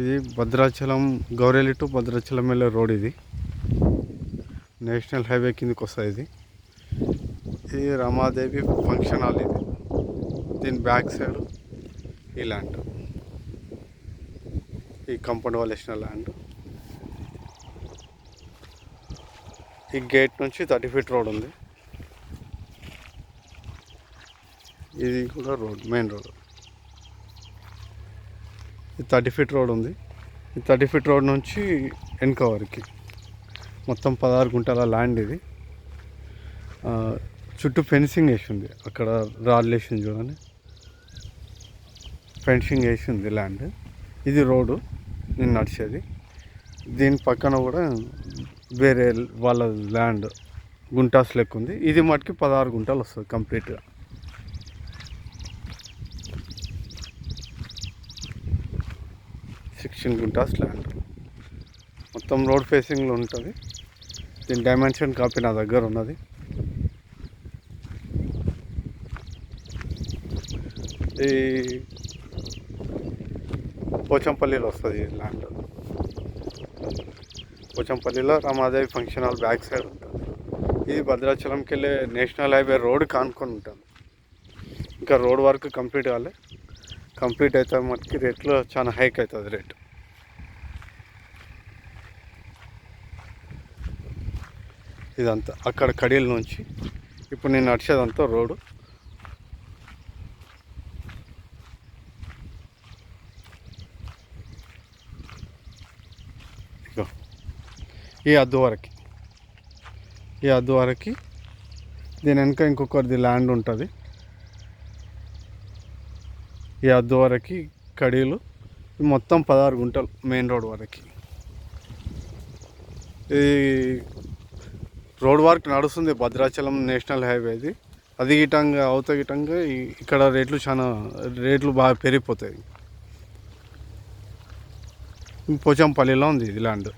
ఇది భద్రాచలం గౌరెల్లి టు భద్రాచలం వెళ్ళే రోడ్. ఇది నేషనల్ హైవే కిందకి వస్తుంది. ఇది రమాదేవి ఫంక్షన్ హాల్. ఇది దీని బ్యాక్ సైడ్ ఈ ల్యాండ్, ఈ కాంపౌండ్ వాళ్ళు వేసిన ల్యాండ్. ఈ గేట్ నుంచి 30 feet రోడ్ ఉంది. ఇది కూడా రోడ్, మెయిన్ రోడ్. ఇది 30 feet రోడ్ ఉంది. ఈ 30 feet రోడ్ నుంచి వెనక వరకు మొత్తం 16 గుంటల ల్యాండ్. ఇది చుట్టూ ఫెన్సింగ్ వేసి ఉంది. అక్కడ రాళ్ళు వేసింది చూడండి, ఫెన్సింగ్ వేసి ఉంది ల్యాండ్. ఇది రోడ్డు నేను నడిచేది. దీని పక్కన కూడా వేరే వాళ్ళ ల్యాండ్ గుంటాస్ లెక్క ఉంది. ఇది మటుకి 16 గుంటలు వస్తుంది కంప్లీట్గా. గుంటాస్ ల్యాండ్ మొత్తం రోడ్ ఫేసింగ్లో ఉంటుంది. దీని డైమెన్షన్ కాపీ నా దగ్గర ఉన్నది. ఈ పోచంపల్లిలో వస్తుంది ఈ ల్యాండ్. పోచంపల్లిలో Ramadevi function hall back side ఉంటుంది. ఇది భద్రాచలంకి వెళ్ళే నేషనల్ హైవే రోడ్ కానుకొని ఉంటుంది. ఇంకా రోడ్ వర్క్ కంప్లీట్ కాలే. కంప్లీట్ అయితే మటుకి రేట్లో చాలా హైక్ అవుతుంది రేటు. ఇదంతా అక్కడ కడీల నుంచి ఇప్పుడు నేను నడిచేదంతా రోడ్డు. ఇగో ఈ అద్దు వరకు దీని వెనక ఇంకొకరిది ల్యాండ్ ఉంటుంది. ఈ అద్దు వరకు కడీలు మొత్తం 16 గుంటలు మెయిన్ రోడ్ వరకు. ఈ రోడ్ వర్క్ నడుస్తుంది భద్రాచలం నేషనల్ హైవేది. అది గిటంగా అవత గిటంగా ఇక్కడ రేట్లు బాగా పెరిగిపోతాయి. పోచంపల్లిలో ఉంది ఇది ల్యాండ్.